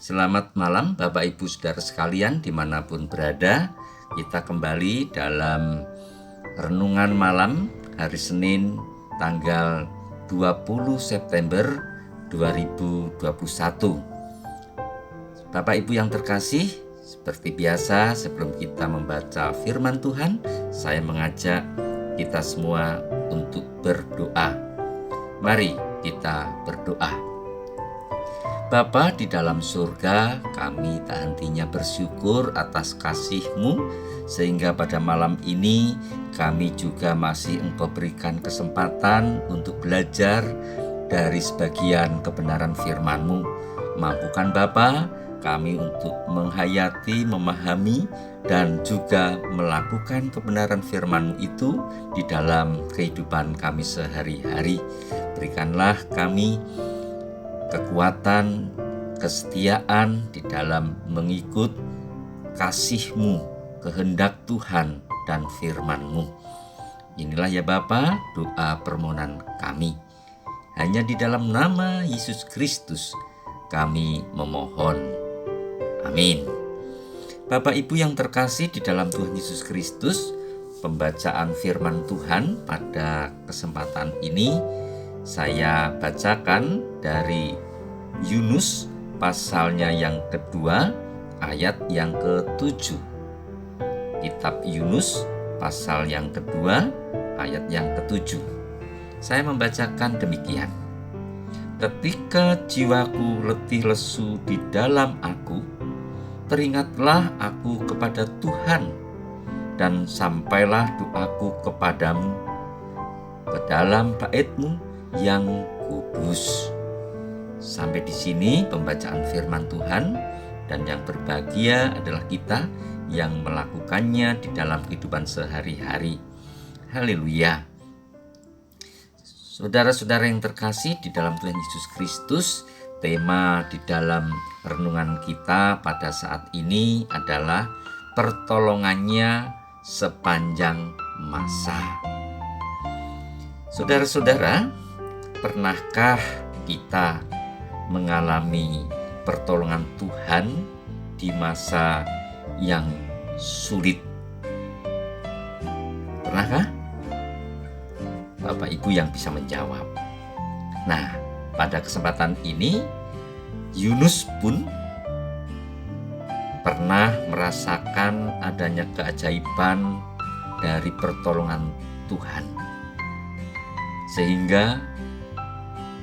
Selamat malam Bapak Ibu Saudara sekalian dimanapun berada. Kita kembali dalam renungan malam hari Senin tanggal 20 September 2021. Bapak Ibu yang terkasih, seperti biasa sebelum kita membaca firman Tuhan, saya mengajak kita semua untuk berdoa. Mari kita berdoa. Bapa di dalam surga, kami tak hentinya bersyukur atas kasih-Mu, sehingga pada malam ini kami juga masih Engkau berikan kesempatan untuk belajar dari sebagian kebenaran firman-Mu. Mampukan Bapa kami untuk menghayati, memahami, dan juga melakukan kebenaran firman-Mu itu di dalam kehidupan kami sehari-hari. Berikanlah kami kekuatan, kesetiaan di dalam mengikut kasih-Mu, kehendak Tuhan dan firman-Mu. Inilah ya Bapa doa permohonan kami. Hanya di dalam nama Yesus Kristus kami memohon. Amin. Bapak Ibu yang terkasih di dalam Tuhan Yesus Kristus, pembacaan firman Tuhan pada kesempatan ini saya bacakan dari Yunus pasalnya yang kedua ayat yang ke-7. Kitab Yunus pasal yang kedua ayat yang ke-7. Saya membacakan demikian. Ketika jiwaku letih lesu di dalam aku, teringatlah aku kepada Tuhan, dan sampailah doaku kepadamu ke dalam bait-Mu yang kudus. Sampai di sini pembacaan firman Tuhan, dan yang berbahagia adalah kita yang melakukannya di dalam kehidupan sehari-hari. Haleluya. Saudara-saudara yang terkasih di dalam Tuhan Yesus Kristus, tema di dalam renungan kita pada saat ini adalah pertolongannya sepanjang masa. Saudara-saudara, pernahkah kita mengalami pertolongan Tuhan di masa yang sulit? Pernahkah? Bapak Ibu yang bisa menjawab. Nah, pada kesempatan ini Yunus pun pernah merasakan adanya keajaiban dari pertolongan Tuhan. Sehingga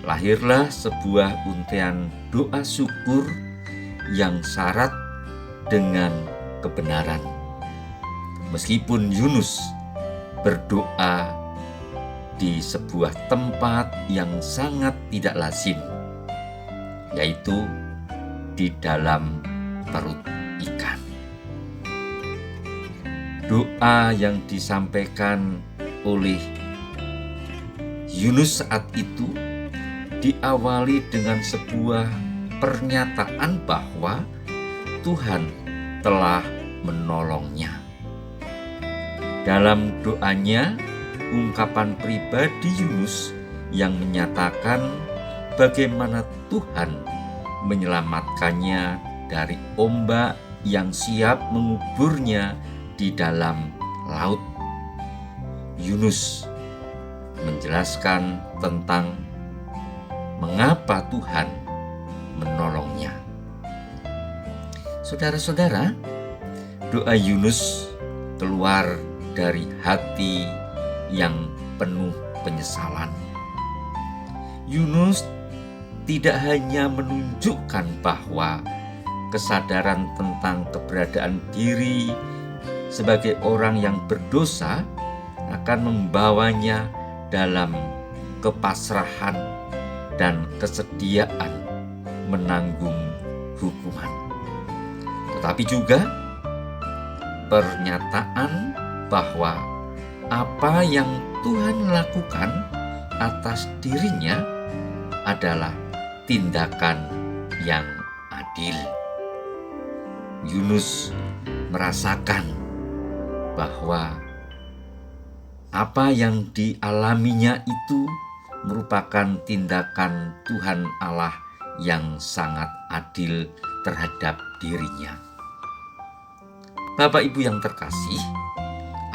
lahirlah sebuah untayan doa syukur yang syarat dengan kebenaran. Meskipun Yunus berdoa di sebuah tempat yang sangat tidak lazim, yaitu di dalam perut ikan. Doa yang disampaikan oleh Yunus saat itu diawali dengan sebuah pernyataan bahwa Tuhan telah menolongnya. Dalam doanya, ungkapan pribadi Yunus yang menyatakan bagaimana Tuhan menyelamatkannya dari ombak yang siap menguburnya di dalam laut. Yunus menjelaskan tentang mengapa Tuhan menolongnya. Saudara-saudara, doa Yunus keluar dari hati yang penuh penyesalan. Yunus tidak hanya menunjukkan bahwa kesadaran tentang keberadaan diri sebagai orang yang berdosa akan membawanya dalam kepasrahan dan kesediaan menanggung hukuman, tetapi juga pernyataan bahwa apa yang Tuhan lakukan atas dirinya adalah tindakan yang adil. Yunus merasakan bahwa apa yang dialaminya itu merupakan tindakan Tuhan Allah yang sangat adil terhadap dirinya. Bapak Ibu yang terkasih,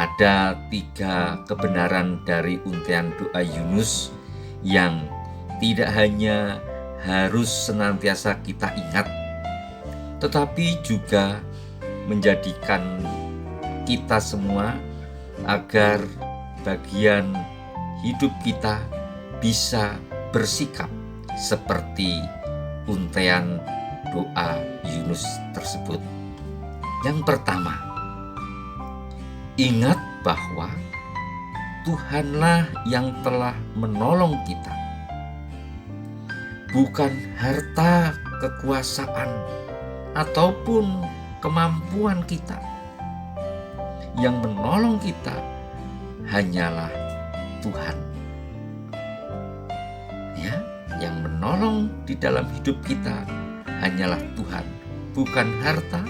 ada 3 kebenaran dari untaian doa Yunus yang tidak hanya harus senantiasa kita ingat, tetapi juga menjadikan kita semua agar bagian hidup kita bisa bersikap seperti untaian doa Yunus tersebut. Yang pertama, ingat bahwa Tuhanlah yang telah menolong kita. Bukan harta, kekuasaan, ataupun kemampuan kita. Yang menolong kita hanyalah Tuhan. Ya, yang menolong di dalam hidup kita hanyalah Tuhan, bukan harta,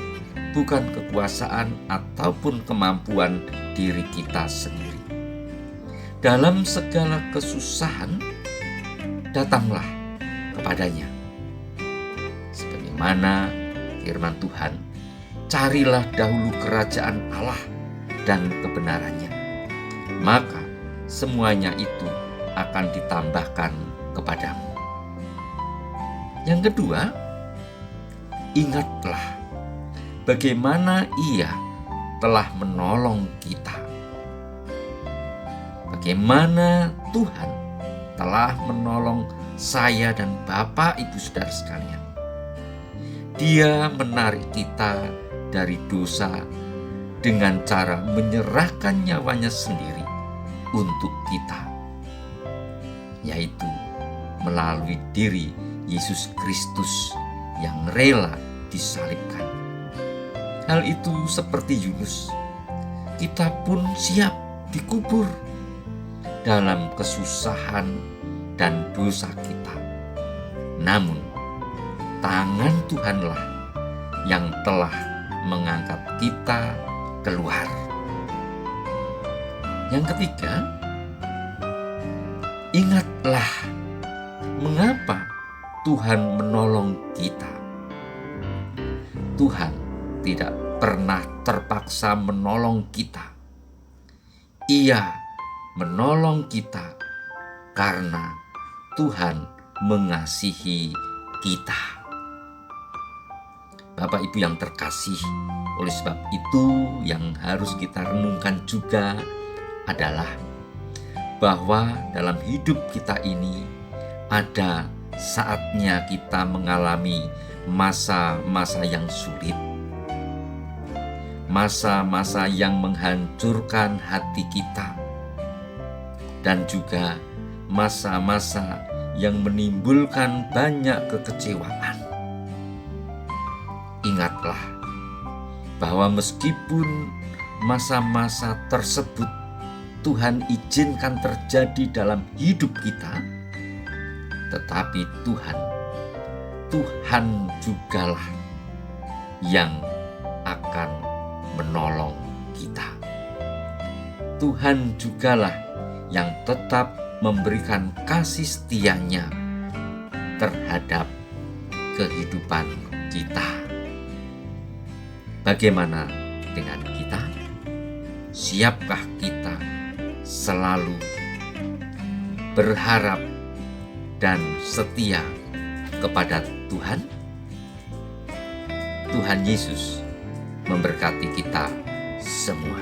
bukan kekuasaan ataupun kemampuan diri kita sendiri. Dalam segala kesusahan, datanglah kepadanya. Sebagaimana firman Tuhan, carilah dahulu kerajaan Allah dan kebenarannya, maka semuanya itu akan ditambahkan kepadamu. Yang kedua, ingatlah bagaimana Ia telah menolong kita. Bagaimana Tuhan telah menolong saya dan Bapak Ibu Saudara sekalian. Dia menarik kita dari dosa dengan cara menyerahkan nyawanya sendiri untuk kita, yaitu melalui diri Yesus Kristus yang rela disalibkan. Hal itu seperti Yunus, kita pun siap dikubur dalam kesusahan dan dosa kita. Namun, tangan Tuhanlah yang telah mengangkat kita keluar. Yang ketiga, ingatlah mengapa Tuhan menolong kita. Tuhan tidak pernah terpaksa menolong kita. Ia menolong kita karena Tuhan mengasihi kita. Bapak Ibu yang terkasih, oleh sebab itu yang harus kita renungkan juga adalah bahwa dalam hidup kita ini ada saatnya kita mengalami masa-masa yang sulit, masa-masa yang menghancurkan hati kita, dan juga masa-masa yang menimbulkan banyak kekecewaan. Ingatlah bahwa meskipun masa-masa tersebut Tuhan izinkan terjadi dalam hidup kita, tetapi Tuhan jugalah yang akan menolong kita. Tuhan jugalah yang tetap memberikan kasih setia-Nya terhadap kehidupan kita. Bagaimana dengan kita? Siapkah kita selalu berharap dan setia kepada Tuhan? Tuhan Yesus memberkati kita semua.